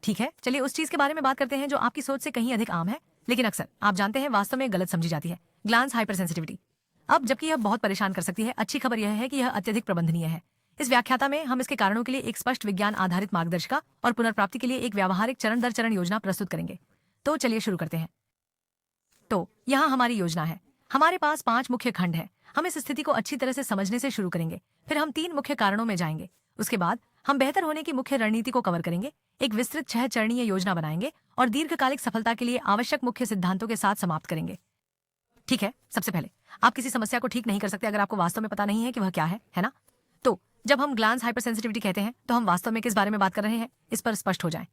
ठीक है, चलिए उस चीज के बारे में बात करते हैं जो आपकी सोच से कहीं अधिक आम है, लेकिन अक्सर आप जानते हैं वास्तव में गलत समझी जाती है। Glans hypersensitivity. अब जबकि यह बहुत परेशान कर सकती है, अच्छी खबर यह है कि यह अत्यधिक प्रबंधनीय है। इस व्याख्याता में हम इसके कारणों के लिए एक स्पष्ट विज्ञान आधारित मार्गदर्शिका और पुनर्प्राप्ति के लिए एक व्यावहारिक चरण दर चरण योजना प्रस्तुत करेंगे। तो चलिए शुरू करते हैं। तो यहाँ हमारी योजना है। हमारे पास 5 मुख्य खंड हैं। हम इस स्थिति को अच्छी तरह से समझने से शुरू करेंगे, फिर हम 3 मुख्य कारणों में जाएंगे। उसके बाद हम बेहतर होने की मुख्य रणनीति को कवर करेंगे, एक विस्तृत 6 चरणीय योजना बनाएंगे और दीर्घकालिक सफलता के लिए आवश्यक मुख्य सिद्धांतों के साथ समाप्त करेंगे। ठीक है, सबसे पहले आप किसी समस्या को ठीक नहीं कर सकते अगर आपको वास्तव में पता नहीं है कि वह क्या है ना? तो जब हम ग्लांस हाइपरसेंसिटिविटी कहते हैं तो हम वास्तव में किस बारे में बात कर रहे हैं, इस पर स्पष्ट हो जाएं।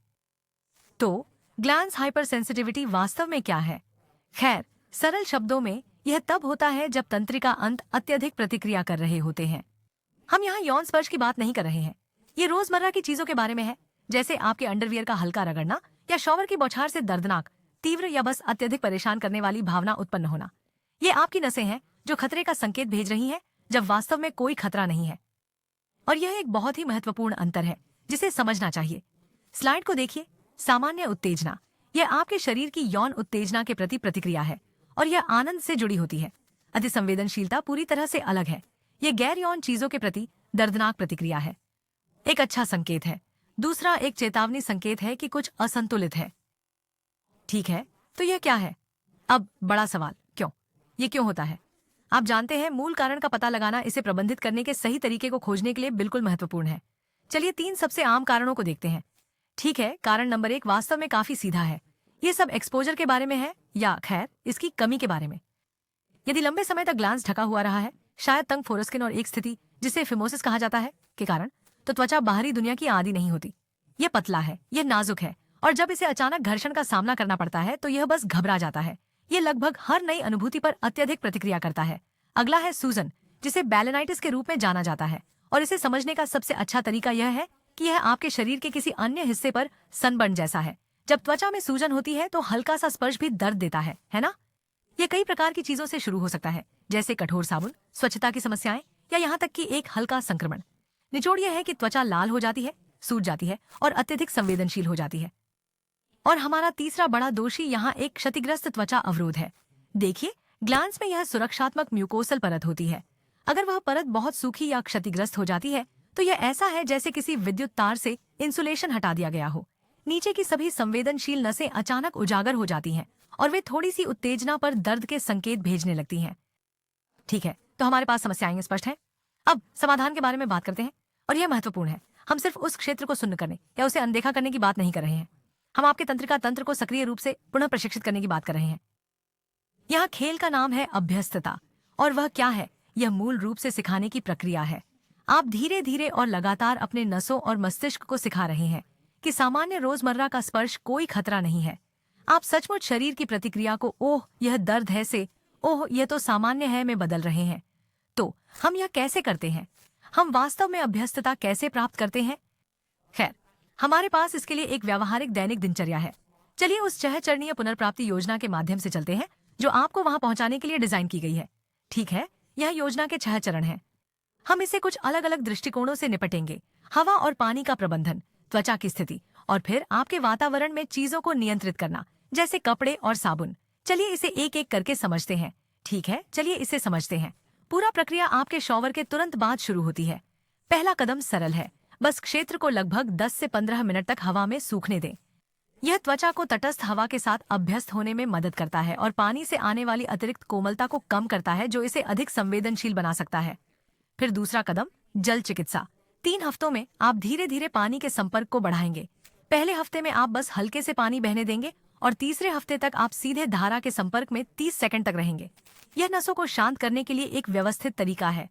तो ग्लांस हाइपरसेंसिटिविटी वास्तव में क्या है? खैर, सरल शब्दों में यह तब होता है जब तंत्रिका अंत अत्यधिक प्रतिक्रिया कर रहे होते हैं। हम यहाँ यौन स्पर्श की बात नहीं कर रहे हैं। ये रोजमर्रा की चीजों के बारे में है, जैसे आपके अंडरवियर का हल्का रगड़ना या शॉवर की बौछार से दर्दनाक, तीव्र या बस अत्यधिक परेशान करने वाली भावना उत्पन्न होना। ये आपकी नसें हैं जो खतरे का संकेत भेज रही हैं जब वास्तव में कोई खतरा नहीं है। और यह एक बहुत ही महत्वपूर्ण अंतर है जिसे समझना चाहिए। स्लाइड को देखिए। सामान्य उत्तेजना यह आपके शरीर की यौन उत्तेजना के प्रति प्रतिक्रिया है और यह आनंद से जुड़ी होती है। अतिसंवेदनशीलता पूरी तरह से अलग है। यह गैर यौन चीजों के प्रति दर्दनाक प्रतिक्रिया है। एक अच्छा संकेत है। दूसरा एक चेतावनी संकेत है कि कुछ असंतुलित है। ठीक है, तो यह क्या है? अब बड़ा सवाल, क्यों? ये क्यों होता है? आप जानते हैं, मूल कारण का पता लगाना इसे प्रबंधित करने के सही तरीके को खोजने के लिए बिल्कुल महत्वपूर्ण है। चलिए 3 सबसे आम कारणों को देखते हैं। ठीक है, कारण नंबर 1 वास्तव में काफी सीधा है। ये सब एक्सपोजर के बारे में है या खैर इसकी कमी के बारे में। यदि लंबे समय तक ग्लांस ढका हुआ रहा है, शायद तंग फोरस्किन और एक स्थिति जिसे फिमोसिस कहा जाता है के कारण, तो त्वचा बाहरी दुनिया की आदी नहीं होती। यह पतला है, यह नाजुक है और जब इसे अचानक घर्षण का सामना करना पड़ता है तो यह बस घबरा जाता है। ये लगभग हर नई अनुभूति पर अत्यधिक प्रतिक्रिया करता है। अगला है सूजन, जिसे बैलेनाइटिस के रूप में जाना जाता है, और इसे समझने का सबसे अच्छा तरीका यह है कि यह आपके शरीर के किसी अन्य हिस्से पर सनबर्न जैसा है। जब त्वचा में सूजन होती है तो हल्का सा स्पर्श भी दर्द देता है ना? यह कई प्रकार की चीजों से शुरू हो सकता है, जैसे कठोर साबुन, स्वच्छता की समस्याएं या यहाँ तक कि एक हल्का संक्रमण। निचोड़ यह है कि त्वचा लाल हो जाती है, सूज जाती है और अत्यधिक संवेदनशील हो जाती है। और हमारा तीसरा बड़ा दोषी यहाँ एक क्षतिग्रस्त त्वचा अवरोध है। देखिए, ग्लांस में यह सुरक्षात्मक म्यूकोसल परत होती है। अगर वह परत बहुत सूखी या क्षतिग्रस्त हो जाती है तो यह ऐसा है जैसे किसी विद्युत तार से इंसुलेशन हटा दिया गया हो। नीचे की सभी संवेदनशील नसें अचानक उजागर हो जाती हैं और वे थोड़ी सी उत्तेजना पर दर्द के संकेत भेजने लगती हैं। ठीक है, तो हमारे पास समस्याएं स्पष्ट हैं। अब समाधान के बारे में बात करते हैं, और यह महत्वपूर्ण है। हम सिर्फ उस क्षेत्र को शून्य करने या उसे अनदेखा करने की बात नहीं कर रहे हैं। हम आपके तंत्रिका तंत्र को सक्रिय रूप से पुनः प्रशिक्षित करने की बात कर रहे हैं। यहाँ खेल का नाम है अभ्यस्तता, और वह क्या है? यह मूल रूप से सिखाने की प्रक्रिया है। आप धीरे धीरे और लगातार अपने नसों और मस्तिष्क को सिखा रहे हैं कि सामान्य रोजमर्रा का स्पर्श कोई खतरा नहीं है। आप सचमुच शरीर की प्रतिक्रिया को ओह यह दर्द है से ओह यह तो सामान्य है में बदल रहे हैं। तो हम यह कैसे करते हैं? हम वास्तव में अभ्यस्तता कैसे प्राप्त करते हैं? खैर, हमारे पास इसके लिए एक व्यावहारिक दैनिक दिनचर्या है। चलिए उस 6 चरणीय पुनर्प्राप्ति योजना के माध्यम से चलते हैं जो आपको वहां पहुंचाने के लिए डिजाइन की गई है। ठीक है, यह योजना के 6 चरण हैं। हम इसे कुछ अलग अलग दृष्टिकोणों से निपटेंगे। हवा और पानी का प्रबंधन, त्वचा की स्थिति, और फिर आपके वातावरण में चीजों को नियंत्रित करना, जैसे कपड़े और साबुन। चलिए इसे एक एक करके समझते हैं। ठीक है, चलिए इसे समझते हैं। पूरा प्रक्रिया आपके शॉवर के तुरंत बाद शुरू होती है। पहला कदम सरल है, बस क्षेत्र को लगभग 10 से 15 मिनट तक हवा में सूखने दें। यह त्वचा को तटस्थ हवा के साथ अभ्यस्त होने में मदद करता है और पानी से आने वाली अतिरिक्त कोमलता को कम करता है जो इसे अधिक संवेदनशील बना सकता है। फिर दूसरा कदम, जल चिकित्सा। 3 हफ्तों में आप धीरे धीरे पानी के संपर्क को बढ़ाएंगे। पहले हफ्ते में आप बस हल्के से पानी बहने देंगे और तीसरे हफ्ते तक आप सीधे धारा के संपर्क में 30 सेकंड तक रहेंगे। यह नसों को शांत करने के लिए एक व्यवस्थित तरीका है।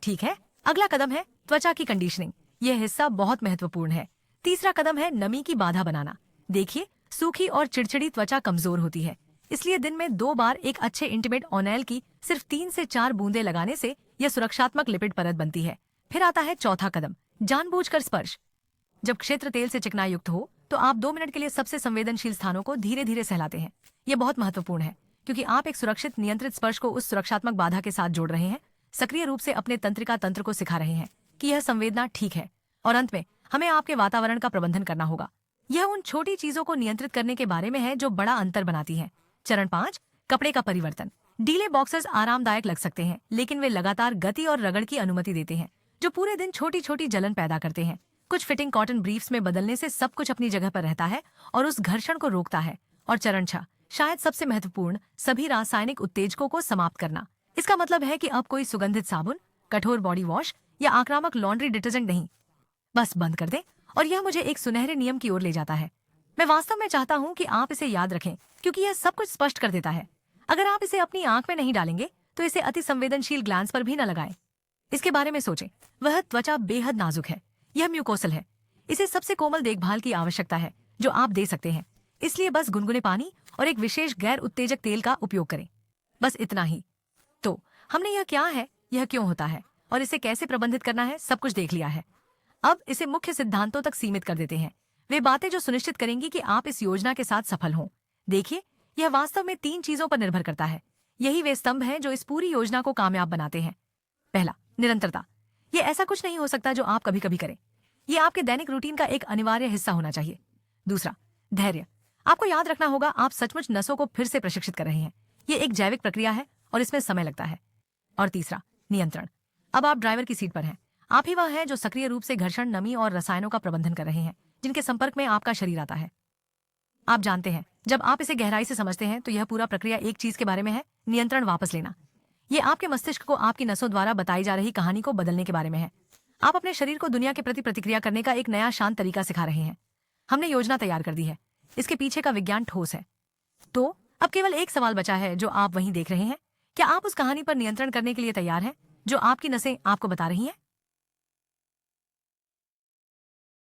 ठीक है, अगला कदम है त्वचा की कंडीशनिंग। यह हिस्सा बहुत महत्वपूर्ण है। तीसरा कदम है नमी की बाधा बनाना। देखिए, सूखी और चिड़चिड़ी त्वचा कमजोर होती है, इसलिए दिन में 2 बार एक अच्छे इंटीमेट ऑनेल की सिर्फ 3 से 4 बूंदे लगाने से यह सुरक्षात्मक लिपिड परत बनती है। फिर आता है चौथा कदम, जानबूझकर स्पर्श। जब क्षेत्र तेल से चिकना युक्त हो तो आप 2 मिनट के लिए सबसे संवेदनशील स्थानों को धीरे धीरे सहलाते हैं। यह बहुत महत्वपूर्ण है क्योंकि आप एक सुरक्षित नियंत्रित स्पर्श को उस सुरक्षात्मक बाधा के साथ जोड़ रहे हैं। सक्रिय रूप से अपने तंत्रिका तंत्र को सिखा रहे हैं कि यह संवेदना ठीक है। और अंत में हमें आपके वातावरण का प्रबंधन करना होगा। यह उन छोटी चीजों को नियंत्रित करने के बारे में है जो बड़ा अंतर बनाती है। चरण 5, कपड़े का परिवर्तन। ढीले बॉक्सर्स आरामदायक लग सकते हैं, लेकिन वे लगातार गति और रगड़ की अनुमति देते हैं, जो पूरे दिन छोटी छोटी जलन पैदा करते हैं। कुछ फिटिंग कॉटन ब्रीफ्स में बदलने से सब कुछ अपनी जगह पर रहता है और उस घर्षण को रोकता है। और चरण 6, शायद सबसे महत्वपूर्ण, सभी रासायनिक उत्तेजकों को समाप्त करना। इसका मतलब है कि अब कोई सुगंधित साबुन, कठोर बॉडी वॉश या आक्रामक लॉन्ड्री डिटर्जेंट नहीं। बस बंद कर दें। और यह मुझे एक सुनहरे नियम की ओर ले जाता है। मैं वास्तव में चाहता हूं कि आप इसे याद रखें, क्योंकि यह सब कुछ स्पष्ट कर देता है। अगर आप इसे अपनी आंख में नहीं डालेंगे तो इसे अति संवेदनशील ग्लैंड्स पर भी न लगाएं। इसके बारे में सोचें। वह त्वचा बेहद नाजुक है, यह म्यूकोसल है। इसे सबसे कोमल देखभाल की आवश्यकता है जो आप दे सकते हैं। इसलिए बस गुनगुने पानी और एक विशेष गैर उत्तेजक तेल का उपयोग करें। बस इतना ही। तो हमने यह क्या है, यह क्यों होता है और इसे कैसे प्रबंधित करना है, सब कुछ देख लिया है। अब इसे मुख्य सिद्धांतों तक सीमित कर देते हैं, वे बातें जो सुनिश्चित करेंगी कि आप इस योजना के साथ सफल हों। देखिए, यह वास्तव में 3 चीजों पर निर्भर करता है। यही वे स्तंभ हैं जो इस पूरी योजना को कामयाब बनाते हैं। पहला, निरंतरता। यह ऐसा कुछ नहीं हो सकता जो आप कभी कभी करें। यह आपके दैनिक रूटीन का एक अनिवार्य हिस्सा होना चाहिए। दूसरा, धैर्य। आपको याद रखना होगा आप सचमुच नसों को फिर से प्रशिक्षित कर रहे हैं। यह एक जैविक प्रक्रिया है और इसमें समय लगता है। और तीसरा, नियंत्रण। अब आप ड्राइवर की सीट पर हैं। आप ही वह हैं जो सक्रिय रूप से घर्षण, नमी और रसायनों का प्रबंधन कर रहे हैं जिनके संपर्क में आपका शरीर आता है। आप जानते हैं, जब आप इसे गहराई से समझते हैं तो यह पूरा प्रक्रिया एक चीज के बारे में है, नियंत्रण वापस लेना। ये आपके मस्तिष्क को आपकी नसों द्वारा बताई जा रही कहानी को बदलने के बारे में है। आप अपने शरीर को दुनिया के प्रति प्रतिक्रिया करने का एक नया शांत तरीका सिखा रहे हैं। हमने योजना तैयार कर दी है, इसके पीछे का विज्ञान ठोस है। तो अब केवल एक सवाल बचा है जो आप वहीं देख रहे हैं। क्या आप उस कहानी पर नियंत्रण करने के लिए तैयार हैं जो आपकी नसें आपको बता रही हैं?